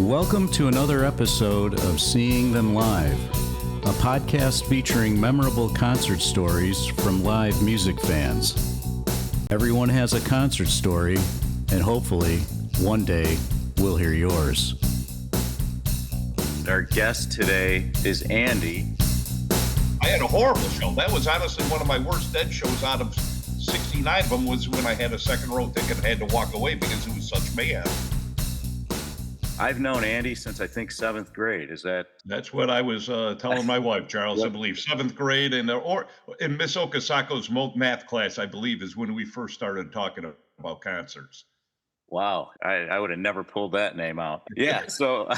Welcome to another episode of Seeing Them Live, a podcast featuring memorable concert stories from live music fans. Everyone has a concert story, and hopefully, one day, we'll hear yours. Our guest today is Andy. I had a horrible show. That was honestly one of my worst dead shows out of 69 of them was when I had a second row ticket and had to walk away because it was such mayhem. I've known Andy since I think 7th grade. Is that? That's what I was telling my wife, Charles. I believe 7th grade, or in Miss Okasako's math class, I believe, is when we first started talking about concerts. Wow, I would have never pulled that name out. Yeah, so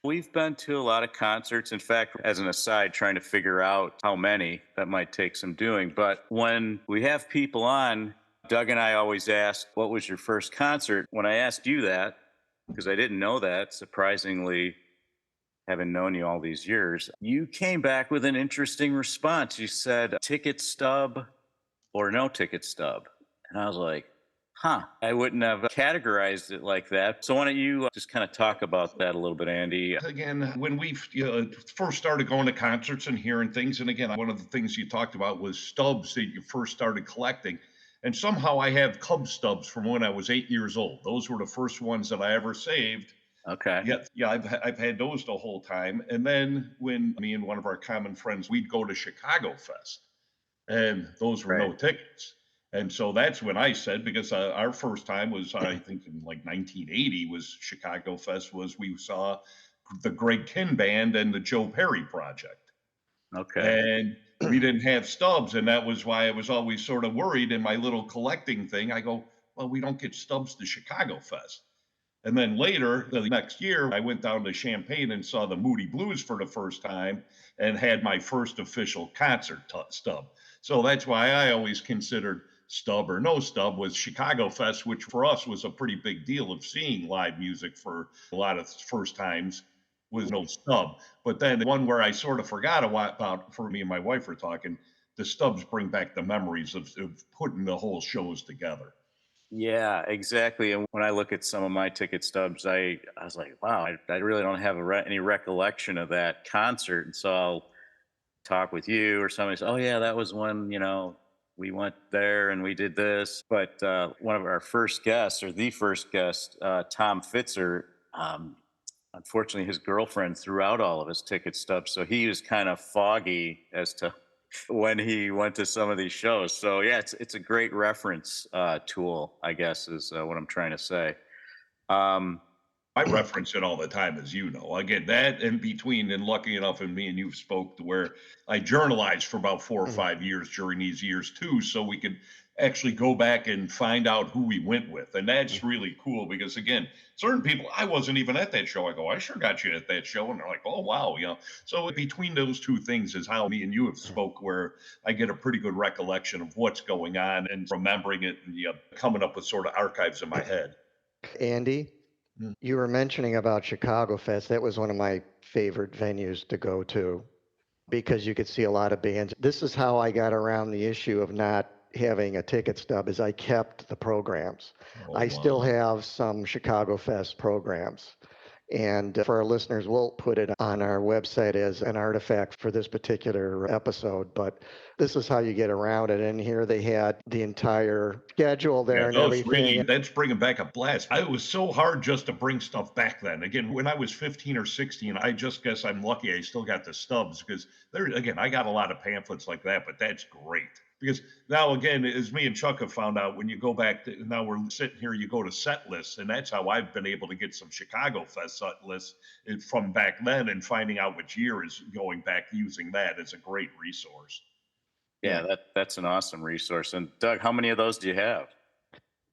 we've been to a lot of concerts. In fact, as an aside, trying to figure out how many, that might take some doing. But when we have people on, Doug and I always ask, what was your first concert? When I asked you that, because I didn't know that, surprisingly, having known you all these years, you came back with an interesting response. You said, ticket stub or no ticket stub. And I was like, I wouldn't have categorized it like that. So why don't you just kind of talk about that a little bit, Andy? Again, when we first started going to concerts and hearing things, and again, one of the things you talked about was stubs that you first started collecting. And somehow I have Cub stubs from when I was 8 years old. Those were the first ones that I ever saved. Okay. Yeah, I've had those the whole time. And then when me and one of our common friends, we'd go to Chicago Fest, and those were no tickets. And so that's when I said, because our first time was, I think in like 1980 was Chicago Fest, was we saw the Greg Kihn Band and the Joe Perry Project. Okay. And we didn't have stubs, and that was why I was always sort of worried in my little collecting thing. I go, well, we don't get stubs to Chicago Fest. And then later, the next year, I went down to Champaign and saw the Moody Blues for the first time and had my first official concert stub. So that's why I always considered stub or no stub was Chicago Fest, which for us was a pretty big deal of seeing live music for a lot of first times. Was no stub. But then the one where I sort of forgot about, for me and my wife were talking, the stubs bring back the memories of putting the whole shows together. Yeah, exactly. And when I look at some of my ticket stubs, I was like, wow, I really don't have any recollection of that concert. And so I'll talk with you or somebody says, oh yeah, that was when, we went there and we did this. But one of our first guests, or the first guest, Tom Fitzer, unfortunately, his girlfriend threw out all of his ticket stubs, so he was kind of foggy as to when he went to some of these shows. So yeah, it's a great reference tool, I guess, is what I'm trying to say. I reference it all the time, as you know. I get that in between, and lucky enough, and me and you spoke to where I journalized for about 4 or 5 years during these years too, so we could actually go back and find out who we went with. And that's really cool because, again, certain people, I wasn't even at that show. I go, I sure got you at that show. And they're like, oh, wow. So between those two things is how me and you have spoke, where I get a pretty good recollection of what's going on and remembering it and coming up with sort of archives in my head. Andy, you were mentioning about Chicago Fest. That was one of my favorite venues to go to because you could see a lot of bands. This is how I got around the issue of not having a ticket stub, is I kept the programs. I still have some Chicago Fest programs. And for our listeners, we'll put it on our website as an artifact for this particular episode. But this is how you get around it. And here they had the entire schedule there and everything. That's bringing back a blast. It was so hard just to bring stuff back then. Again, when I was 15 or 16, I just guess I'm lucky I still got the stubs because I got a lot of pamphlets like that, but that's great. Because now, again, as me and Chuck have found out, when you go back to, now we're sitting here, you go to set lists, and that's how I've been able to get some Chicago Fest set lists from back then, and finding out which year is going back using that is a great resource. Yeah, that's an awesome resource. And Doug, how many of those do you have?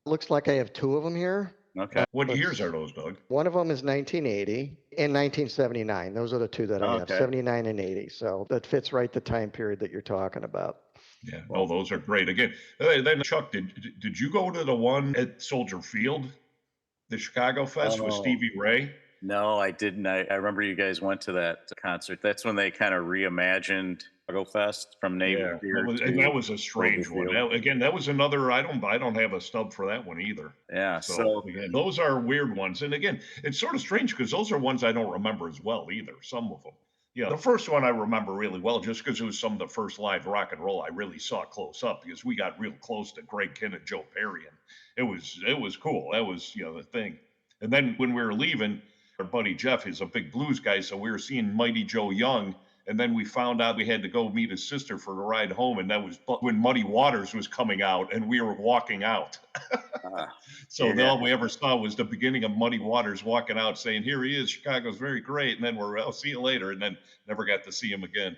Looks like I have 2 of them here. Okay. What years are those, Doug? One of them is 1980 and 1979. Those are the 2 that I have, 79 and 80. So that fits right the time period that you're talking about. Yeah, those are great. Again, then Chuck, did you go to the one at Soldier Field, the Chicago Fest with Stevie Ray? No, I didn't. I remember you guys went to that concert. That's when they kind of reimagined Chicago Fest from Navy Yeah, Pier and that to was a strange one. Cloverfield. That, again, that was another. I don't have a stub for that one either. Yeah. So So again, those are weird ones. And again, it's sort of strange because those are ones I don't remember as well either. Some of them. Yeah, the first one I remember really well just because it was some of the first live rock and roll I really saw close up because we got real close to Greg Kihn and Joe Perry, and it was cool. That was the thing. And then when we were leaving, our buddy Jeff is a big blues guy, so we were seeing Mighty Joe Young. And then we found out we had to go meet his sister for the ride home, and that was when Muddy Waters was coming out, and we were walking out. uh, So yeah, all we ever saw was the beginning of Muddy Waters walking out saying, "Here he is, Chicago's very great." And then I'll see you later. And then never got to see him again.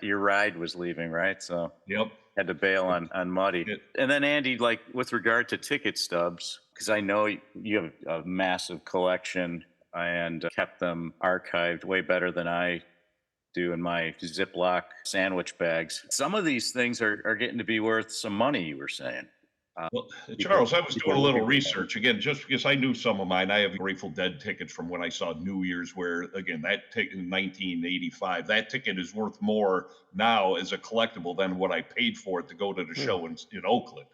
your ride was leaving, right? So Yep. had to bail on Muddy. It, And then Andy, like with regard to ticket stubs, because I know you have a massive collection and kept them archived way better than I do in my Ziploc sandwich bags. Some of these things are getting to be worth some money, you were saying. well, People, Charles, I was people doing are a little looking for them. research again, just because I knew some of mine. I have Grateful Dead tickets from when I saw New Year's, where again, that ticket in 1985, that ticket is worth more now as a collectible than what I paid for it to go to the Hmm. show in Oakland.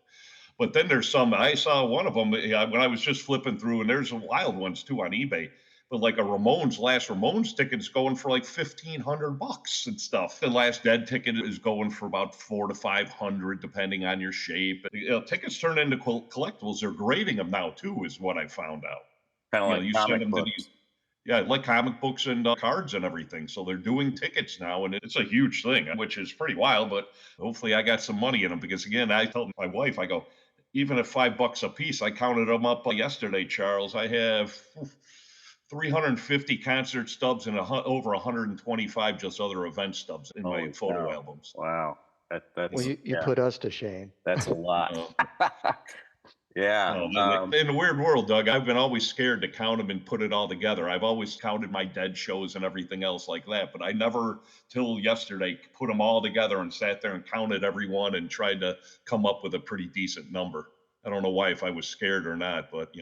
But then there's some, I saw one of them when I was just flipping through, and there's some wild ones too on eBay. But like a last Ramones ticket is going for like $1,500 and stuff. The last Dead ticket is going for about 400 to 500, depending on your shape. Tickets turn into collectibles. They're grading them now too, is what I found out. Kind of like You send comic them to these, books. yeah, like comic books and cards and everything. So they're doing tickets now, and it's a huge thing, which is pretty wild. But hopefully, I got some money in them because, again, I told my wife, I go, even at $5 a piece, I counted them up yesterday, Charles. I have 350 concert stubs and over 125 just other event stubs in my Holy photo cow. albums. Wow. Well, That's you yeah, put us to shame. that's a lot. Uh, Yeah. No, in the weird world, Doug, I've been always scared to count them and put it all together. I've always counted my Dead shows and everything else like that, but I never, till yesterday, put them all together and sat there and counted every one and tried to come up with a pretty decent number. I don't know why, if I was scared or not, but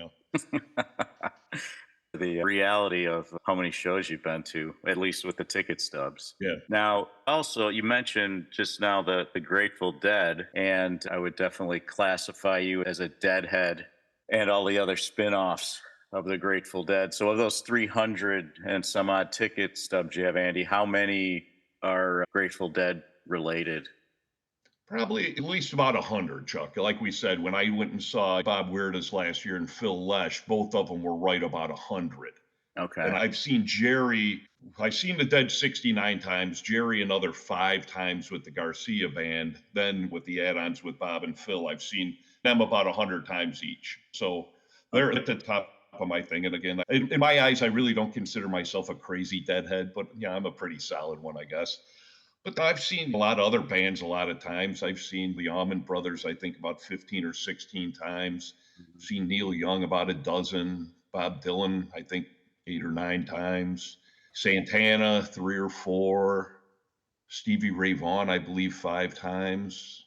The reality of how many shows you've been to, at least with the ticket stubs. yeah. Now, also, you mentioned just now the Grateful Dead, and I would definitely classify you as a Deadhead and all the other spin offs of the Grateful Dead. So, of those 300 and some odd ticket stubs you have, Andy, how many are Grateful Dead related? Probably at least about 100, Chuck. Like we said, when I went and saw Bob Weirdas last year and Phil Lesh, both of them were right about 100. And Okay. I've seen Jerry, I've seen the Dead 69 times, Jerry another 5 times with the Garcia band. Then with the add ons with Bob and Phil, I've seen them about 100 times each. So they're at the top of my thing. And again, in my eyes, I really don't consider myself a crazy Deadhead, but yeah, I'm a pretty solid one, I guess. But I've seen a lot of other bands a lot of times. I've seen the Allman Brothers, I think about 15 or 16 times. Mhm. Seen Neil Young about a dozen. Bob Dylan, I think 8 or 9 times. Santana, 3 or 4. Stevie Ray Vaughan, I believe 5 times.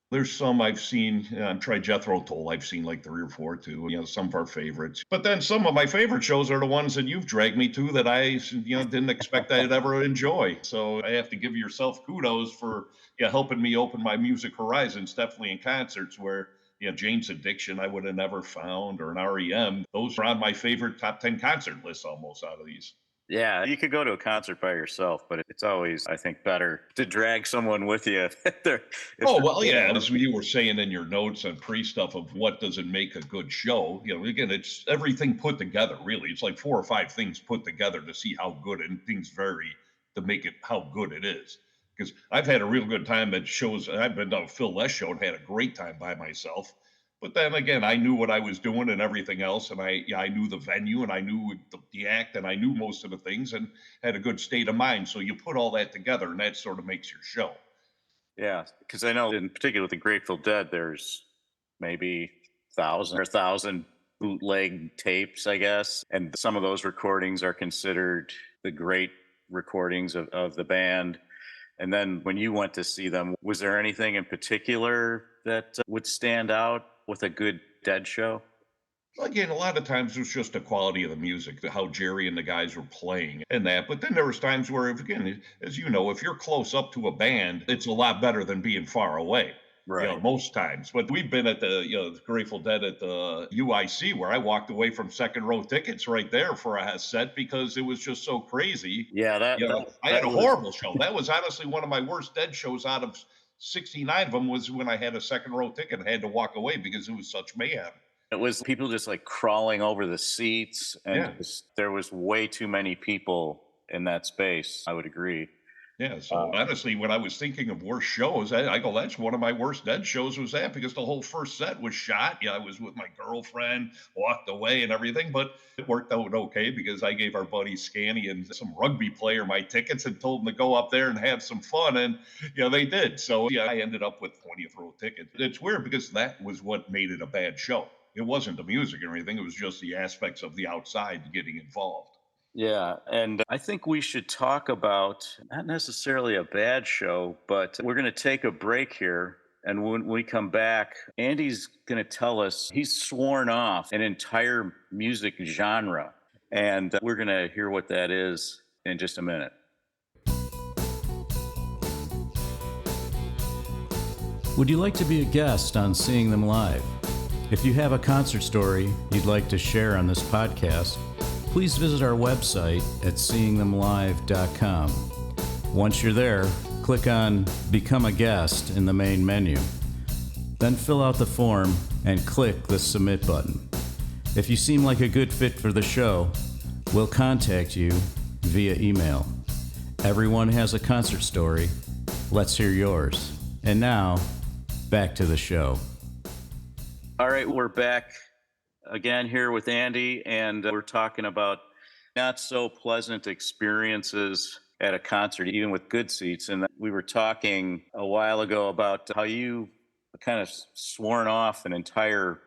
There's some I've seen. I'm tried Jethro Tull. I've seen like 3 or 4 too. Some of our favorites. But then some of my favorite shows are the ones that you've dragged me to that I didn't expect I'd ever enjoy. So I have to give yourself kudos for helping me open my music horizons. Definitely in concerts where Jane's Addiction I would have never found, or an REM. Those are on my favorite top 10 concert lists almost out of these. Yeah, you could go to a concert by yourself, but it's always, I think, better to drag someone with you if they're, if Oh, they're, well, yeah, as you were saying in your notes and pre-stuff of what does it make a good show, again, it's everything put together, really. It's like 4 or 5 things put together to see how good, and things vary to make it how good it is. Because I've had a real good time at shows. I've been to a Phil Les show and had a great time by myself. But then again, I knew what I was doing and everything else, and I knew the venue and I knew the act and I knew most of the things and had a good state of mind. So you put all that together, and that sort of makes your show. yeah, because I know in particular with the Grateful Dead, there's maybe 1,000 bootleg tapes, I guess, and some of those recordings are considered the great recordings of the band. And then when you went to see them, was there anything in particular that would stand out with a good Dead show? Again, a lot of times it was just the quality of the music, how Jerry and the guys were playing and that. But then there was times where, if, again, as you know, if you're close up to a band, it's a lot better than being far away. Right. Most times. But we've been at the Grateful Dead at the UIC where I walked away from second row tickets right there for a set because it was just so crazy. Yeah, I had that a was horrible show. That was honestly one of my worst Dead shows out of 69 of them was when I had a second row ticket and had to walk away because it was such mayhem. it was people just like crawling over the seats, and Yeah. there was way too many people in that space. I would agree. Yeah, so honestly, when I was thinking of worst shows, I go, that's one of my worst Dead shows was that because the whole first set was shot. Yeah, I was with my girlfriend, walked away and everything, but it worked out okay because I gave our buddy Scanny and some rugby player my tickets and told them to go up there and have some fun. And, they did. So, yeah, I ended up with 20th row tickets. It's weird because that was what made it a bad show. It wasn't the music or anything, it was just the aspects of the outside getting involved. Yeah, and I think we should talk about not necessarily a bad show, but we're going to take a break here. And when we come back, Andy's going to tell us he's sworn off an entire music genre. And we're going to hear what that is in just a minute. Would you like to be a guest on Seeing Them Live? If you have a concert story you'd like to share on this podcast, please visit our website at seeingthemlive.com. Once you're there, click on Become a Guest in the main menu. Then fill out the form and click the Submit button. If you seem like a good fit for the show, we'll contact you via email. Everyone has a concert story. Let's hear yours. And now, back to the show. All right, we're back again here with Andy, and we're talking about not so pleasant experiences at a concert, even with good seats. And we were talking a while ago about how you kind of sworn off an entire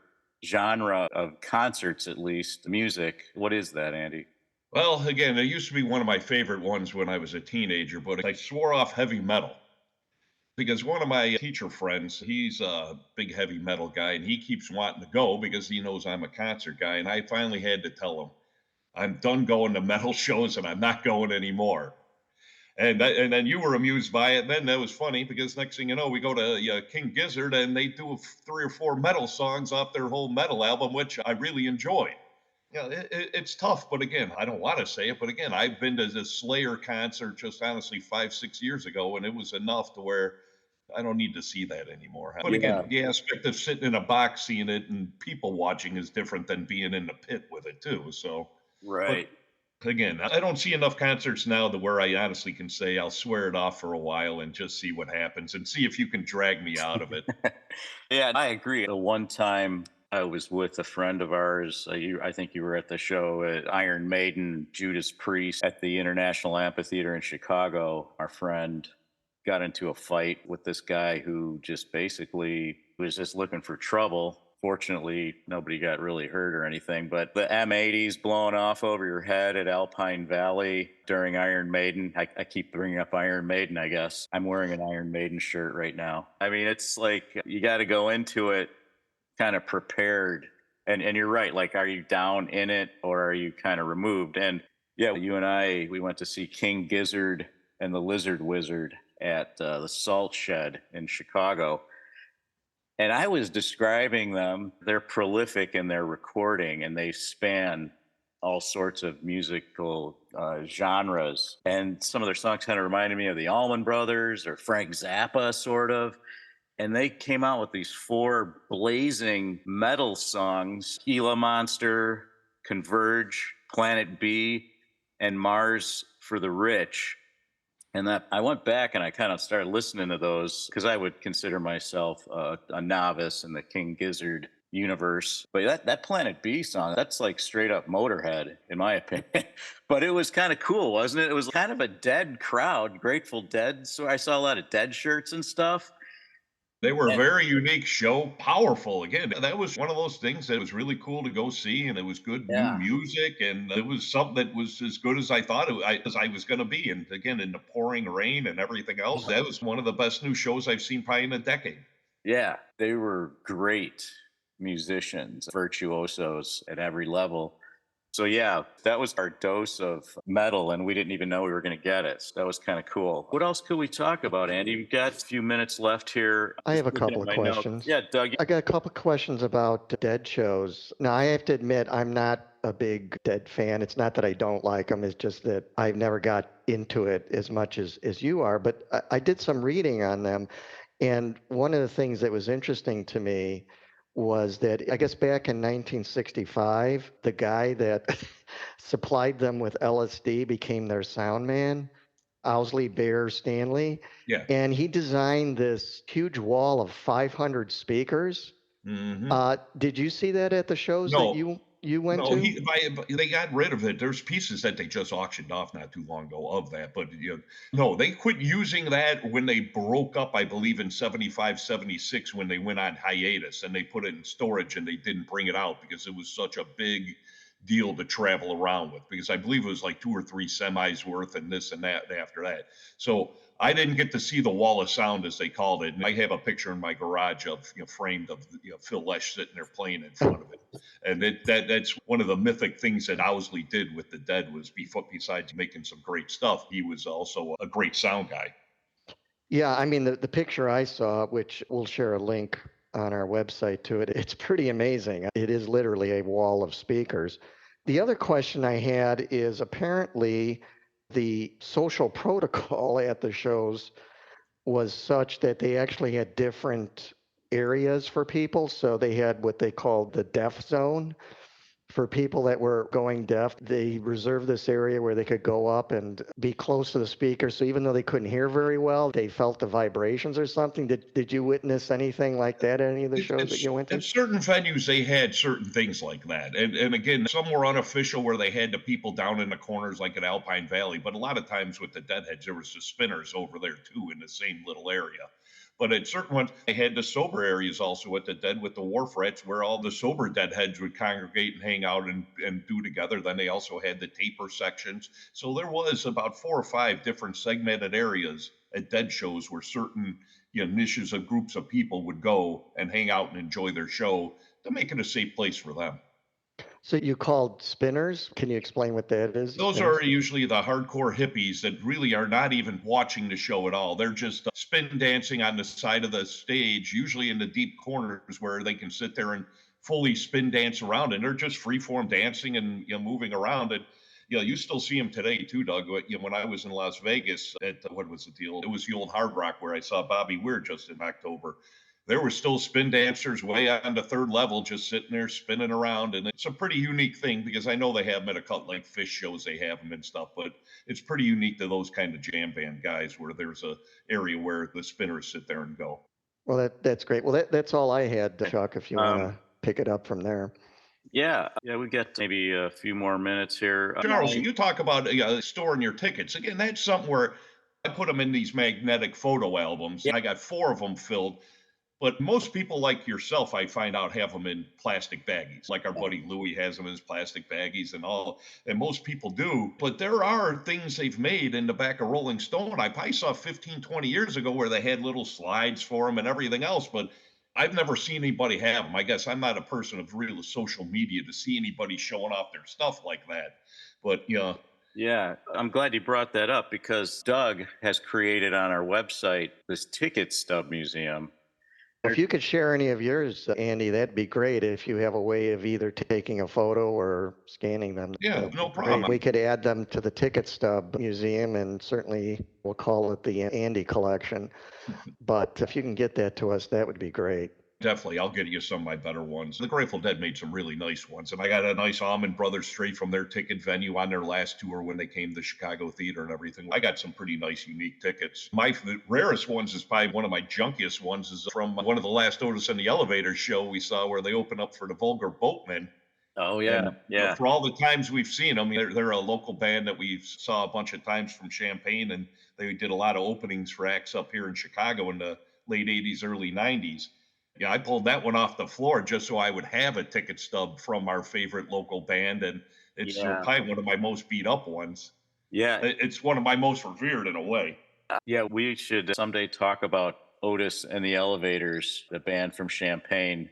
genre of concerts, at least music. What is that, Andy? Well, again, it used to be one of my favorite ones when I was a teenager, but I swore off heavy metal because one of my teacher friends, he's a big heavy metal guy and he keeps wanting to go because he knows I'm a concert guy. And I finally had to tell him, I'm done going to metal shows and I'm not going anymore. And then you were amused by it. And then that was funny because next thing you know, we go to King Gizzard and they do 3 or 4 metal songs off their whole metal album, which I really enjoyed. It's tough, but again, I don't want to say it, but again, I've been to the Slayer concert just honestly 5, 6 years ago, and it was enough to where I don't need to see that anymore. But Yeah. again, the aspect of sitting in a box seeing it and people watching is different than being in the pit with it too. So, Right. but again, I don't see enough concerts now to where I honestly can say I'll swear it off for a while and just see what happens and see if you can drag me out of it. Yeah, I agree. The one time I was with a friend of ours, I think you were at the show at Iron Maiden, Judas Priest at the International Amphitheater in Chicago. Our friend got into a fight with this guy who just basically was just looking for trouble. Fortunately, nobody got really hurt or anything, but the M80s blowing off over your head at Alpine Valley during Iron Maiden. I keep bringing up Iron Maiden, I guess. I'm wearing an Iron Maiden shirt right now. I mean, it's like you got to go into it kind of prepared. And you're right. Like, are you down in it or are you kind of removed? And yeah, you and I, we went to see King Gizzard and the Lizard Wizard at the Salt Shed in Chicago. And I was describing them. They're prolific in their recording and they span all sorts of musical genres. And some of their songs kind of reminded me of the Allman Brothers or Frank Zappa, sort of. And they came out with these 4 blazing metal songs: Gila Monster, Converge, Planet B, and Mars for the Rich. And that I went back and I kind of started listening to those because I would consider myself a novice in the King Gizzard universe. But that Planet B song, that's like straight up Motorhead, in my opinion. But it was kind of cool, wasn't it? It was kind of a Dead crowd, Grateful Dead. So I saw a lot of Dead shirts and stuff. They were a And very unique show, powerful. Again, that was one of those things that was really cool to go see, and it was good new yeah, music, and it was something that was as good as I thought as I was going to be. And again, in the pouring rain and everything else, that was one of the best new shows I've seen probably in a decade. yeah, they were great musicians, virtuosos at every level. So yeah, that was our dose of metal, and we didn't even know we were going to get it. So that was kind of cool. What else could we talk about, Andy? We've got a few minutes left here. I Just have a looking couple at of my notes. questions. Yeah, Doug. I got a couple of questions about Dead shows. Now, I have to admit, I'm not a big Dead fan. It's not that I don't like them, it's just that I've never got into it as much as you are. But I did some reading on them. And one of the things that was interesting to me was that I guess back in 1965, the guy that supplied them with LSD became their sound man, Owsley Bear Stanley. Yeah. And he designed this huge wall of 500 speakers. Did you see that at the shows that No, you went no, to? they got rid of it. There's pieces that they just auctioned off not too long ago of that, but no, they quit using that when they broke up, I believe in 75, 76, when they went on hiatus, and they put it in storage and they didn't bring it out because it was such a big deal to travel around with, because I believe it was like 2 or 3 semis worth and this and that after that. So I didn't get to see the wall of sound, as they called it. And I have a picture in my garage of, framed of, Phil Lesh sitting there playing in front of it. And that's one of the mythic things that Owsley did with the Dead, was besides making some great stuff, he was also a great sound guy. Yeah, I mean, the picture I saw, which we'll share a link on our website to it, it's pretty amazing. It is literally a wall of speakers. The other question I had is apparently the social protocol at the shows was such that they actually had different areas for people. So they had what they called the deaf zone. For people that were going deaf, they reserved this area where they could go up and be close to the speaker. So even though they couldn't hear very well, they felt the vibrations or something. Did you witness anything like that at any of the shows that you went to? At certain venues, they had certain things like that. And again, some were unofficial, where they had the people down in the corners, like at Alpine Valley. But a lot of times with the Deadheads, there was the spinners over there too, in the same little area. But at certain ones, they had the sober areas also at the Dead, with the wharf rats, where all the sober Deadheads would congregate and hang out and do together. Then they also had the taper sections. So there was about 4 or 5 different segmented areas at Dead shows, where certain niches of groups of people would go and hang out and enjoy their show, to make it a safe place for them. So you called spinners? Can you explain what that is? Those Spinners? are usually the hardcore hippies that really are not even watching the show at all. They're just spin dancing on the side of the stage, usually in the deep corners where they can sit there and fully spin dance around, and they're just freeform dancing and moving around. And you still see them today too, Doug. When I was in Las Vegas at what was the deal? It was the old Hard Rock, where I saw Bobby Weir just in October. There were still spin dancers way on the third level, just sitting there spinning around. And it's a pretty unique thing, because I know they have them at a couple like Fish shows, they have them and stuff, but it's pretty unique to those kind of jam band guys, where there's a area where the spinners sit there and go. Well, that's great. Well, that's all I had, Chuck, if you want to pick it up from there. Yeah, we got maybe a few more minutes here. Charles, you talk about storing your tickets. Again, that's something where I put them in these magnetic photo albums. Yeah. I got 4 of them filled. But most people like yourself, I find out, have them in plastic baggies. Like our buddy Louie has them in his plastic baggies and all. And most people do. But there are things they've made in the back of Rolling Stone. I probably saw 15, 20 years ago, where they had little slides for them and everything else. But I've never seen anybody have them. I guess I'm not a person of real social media to see anybody showing off their stuff like that. But Yeah, I'm glad you brought that up, because Doug has created on our website this ticket stub museum. If you could share any of yours, Andy, that'd be great. If you have a way of either taking a photo or scanning them. Yeah, that'd no be great. problem. We could add them to the Ticket Stub Museum, and certainly we'll call it the Andy collection. But if you can get that to us, that would be great. Definitely, I'll get you some of my better ones. The Grateful Dead made some really nice ones, and I got a nice Almond Brothers straight from their ticket venue on their last tour when they came to Chicago Theater and everything. I got some pretty nice, unique tickets. The rarest ones is probably one of my junkiest ones, is from one of the last Otis and the Elevator show we saw, where they opened up for the Vulgar Boatmen. Oh, yeah, And, yeah. for all the times we've seen them, they're a local band that we saw a bunch of times from Champaign, and they did a lot of openings for acts up here in Chicago in the late 80s, early 90s. Yeah, I pulled that one off the floor just so I would have a ticket stub from our favorite local band, and it's probably one of my most beat up ones. Yeah, It's one of my most revered in a way. yeah, we should someday talk about Otis and the Elevators, the band from Champaign.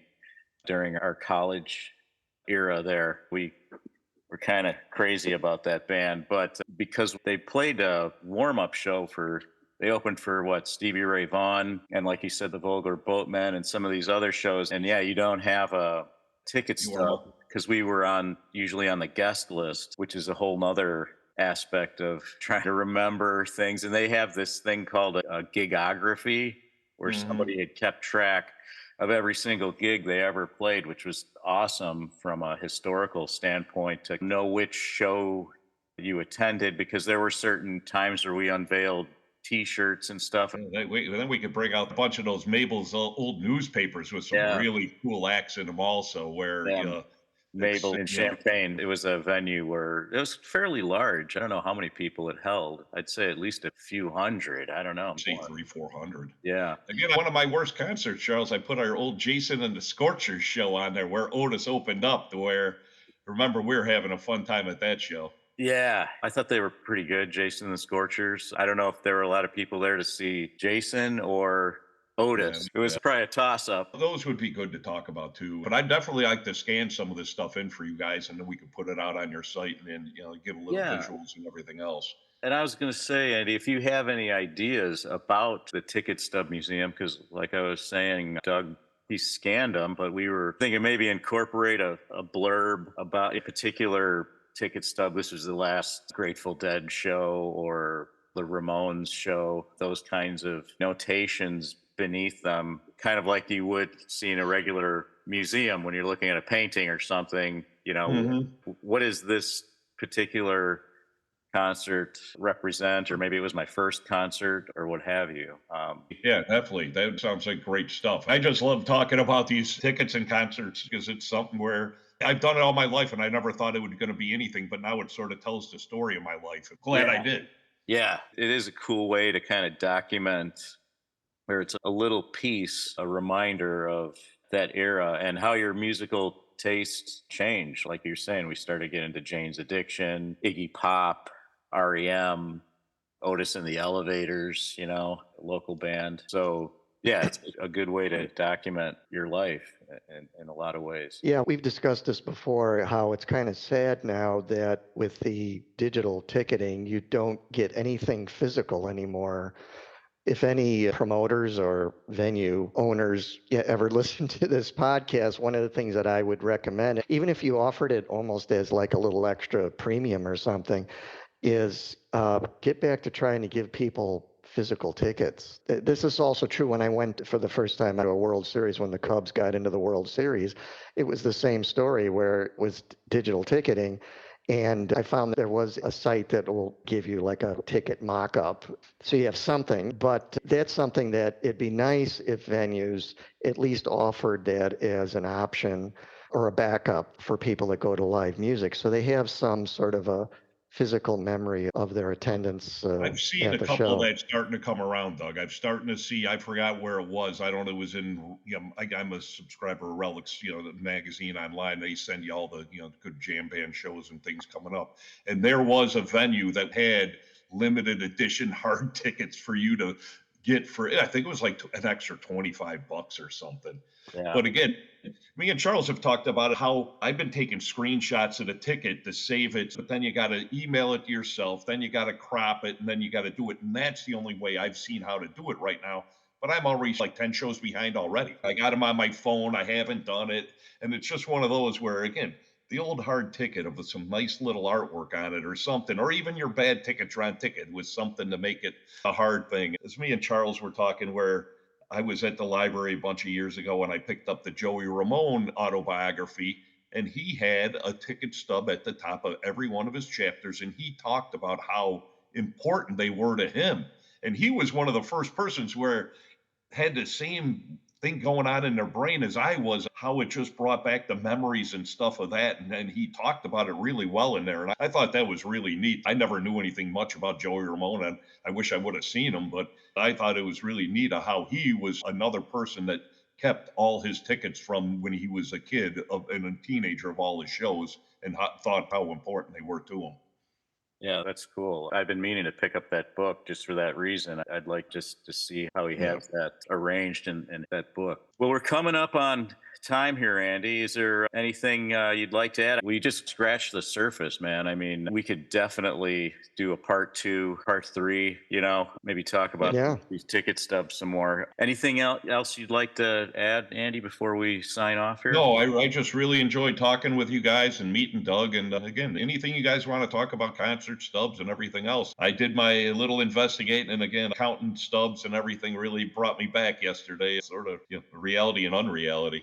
during our college era there. We were kind of crazy about that band, but because they played a warm-up show they opened for what, Stevie Ray Vaughan, and like you said, the Vulgar Boatmen and some of these other shows. And yeah, you don't have a ticket You warm stub up. because we were usually on the guest list, which is a whole nother aspect of trying to remember things. And they have this thing called a gigography, where Mhm. somebody had kept track of every single gig they ever played, which was awesome from a historical standpoint to know which show you attended, because there were certain times where we unveiled T-shirts and stuff. Then we could bring out a bunch of those Mabel's old newspapers with some Yeah, really cool acts in them also, where, yeah. it's, Mabel in you know, Champaign. It was a venue where it was fairly large. I don't know how many people it held. I'd say at least a few hundred. I don't know say more. 400. Yeah. Again, one of my worst concerts, Charles, I put our old Jason and the Scorchers show on there where Otis opened up to where, remember, we were having a fun time at that show. Yeah, I thought they were pretty good, Jason and the Scorchers. I don't know if there were a lot of people there to see Jason or And Otis. It was probably a toss up. those would be good to talk about too. But I'd definitely like to scan some of this stuff in for you guys, and then we could put it out on your site and then, give a little Yeah. visuals and everything else. And I was going to say, Andy, if you have any ideas about the Ticket Stub Museum, because like I was saying, Doug, he scanned them, but we were thinking maybe incorporate a blurb about a particular ticket stub. This was the last Grateful Dead show or the Ramones show, those kinds of notations beneath them, kind of like you would see in a regular museum when you're looking at a painting or something. Mhm. What is this particular concert represent, or maybe it was my first concert or what have you. Yeah, definitely. That sounds like great stuff. I just love talking about these tickets and concerts because it's something where I've done it all my life and I never thought it was going to be anything, but now it sort of tells the story of my life. I'm glad I Yeah. did. Yeah, it is a cool way to kind of document where it's a little piece, a reminder of that era and how your musical tastes change. Like you're saying, we started getting into Jane's Addiction, Iggy Pop, REM, Otis and the Elevators, local band. So yeah, it's a good way to document your life in a lot of ways. Yeah, we've discussed this before, how it's kind of sad now that with the digital ticketing, you don't get anything physical anymore. If any promoters or venue owners ever listen to this podcast, one of the things that I would recommend, even if you offered it almost as like a little extra premium or something, is get back to trying to give people physical tickets. This is also true when I went for the first time to a World Series when the Cubs got into the World Series. It was the same story where it was digital ticketing. And I found that there was a site that will give you like a ticket mock up. So you have something, but that's something that it'd be nice if venues at least offered that as an option or a backup for people that go to live music. So they have some sort of a physical memory of their attendance I've seen at a the couple of show. that starting to come around, Doug. I'm starting to see. I forgot where it was. I don't know. It was in. I'm a subscriber of Relics. The magazine online. They send you all the good jam band shows and things coming up. And there was a venue that had limited edition hard tickets for you to get for. I think it was like an extra $25 or something. Yeah. But again, me and Charles have talked about how I've been taking screenshots of the ticket to save it, but then you got to email it to yourself, then you got to crop it, and then you got to do it. And that's the only way I've seen how to do it right now. But I'm already like 10 shows behind already. I got them on my phone. I haven't done it. And it's just one of those where, again, the old hard ticket with some nice little artwork on it or something, or even your bad Ticketron ticket with something to make it a hard thing. As me and Charles were talking, where I was at the library a bunch of years ago and I picked up the Joey Ramone autobiography, and he had a ticket stub at the top of every one of his chapters, and he talked about how important they were to him. And he was one of the first persons where had the same thing going on in their brain as I was, how it just brought back the memories and stuff of that. And then he talked about it really well in there. And I thought that was really neat. I never knew anything much about Joey Ramone, and I wish I would have seen him, but I thought it was really neat how he was another person that kept all his tickets from when he was a kid and a teenager of all his shows, and thought how important they were to him. Yeah, that's cool. I've been meaning to pick up that book just for that reason. I'd like just to see how he Yeah. has that arranged in that book. Well, we're coming up on time here, Andy. Is there anything you'd like to add? We just scratched the surface, man. I mean, we could definitely do a part 2, part 3, maybe talk about Yeah. these ticket stubs some more. Anything else you'd like to add, Andy, before we sign off here? No, I just really enjoyed talking with you guys and meeting Doug. And again, anything you guys want to talk about concert stubs and everything else. I did my little investigating, and again, counting stubs and everything really brought me back yesterday. Sort of reality and unreality.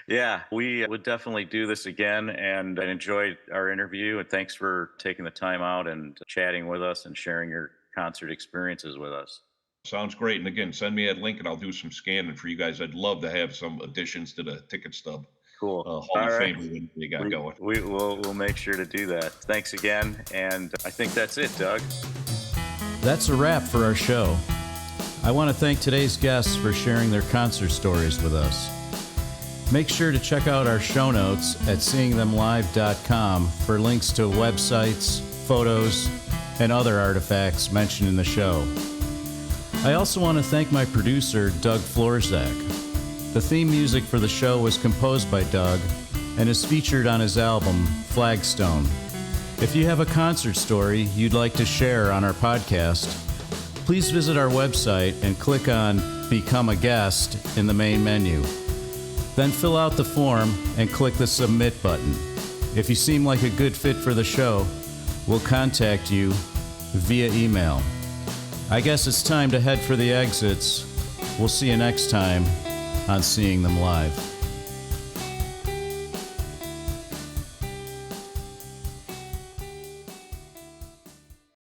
Yeah, we would definitely do this again, and I enjoyed our interview. And thanks for taking the time out and chatting with us and sharing your concert experiences with us. Sounds great. And again, send me that link and I'll do some scanning for you guys. I'd love to have some additions to the ticket stub Cool. Hall All of right. Fame when they got going. We'll make sure to do that. Thanks again, and I think that's it, Doug. That's a wrap for our show. I want to thank today's guests for sharing their concert stories with us. Make sure to check out our show notes at seeingthemlive.com for links to websites, photos, and other artifacts mentioned in the show. I also want to thank my producer, Doug Florzak. The theme music for the show was composed by Doug and is featured on his album, Flagstone. If you have a concert story you'd like to share on our podcast, please visit our website and click on Become a Guest in the main menu. Then fill out the form and click the Submit button. If you seem like a good fit for the show, we'll contact you via email. I guess it's time to head for the exits. We'll see you next time on Seeing Them Live.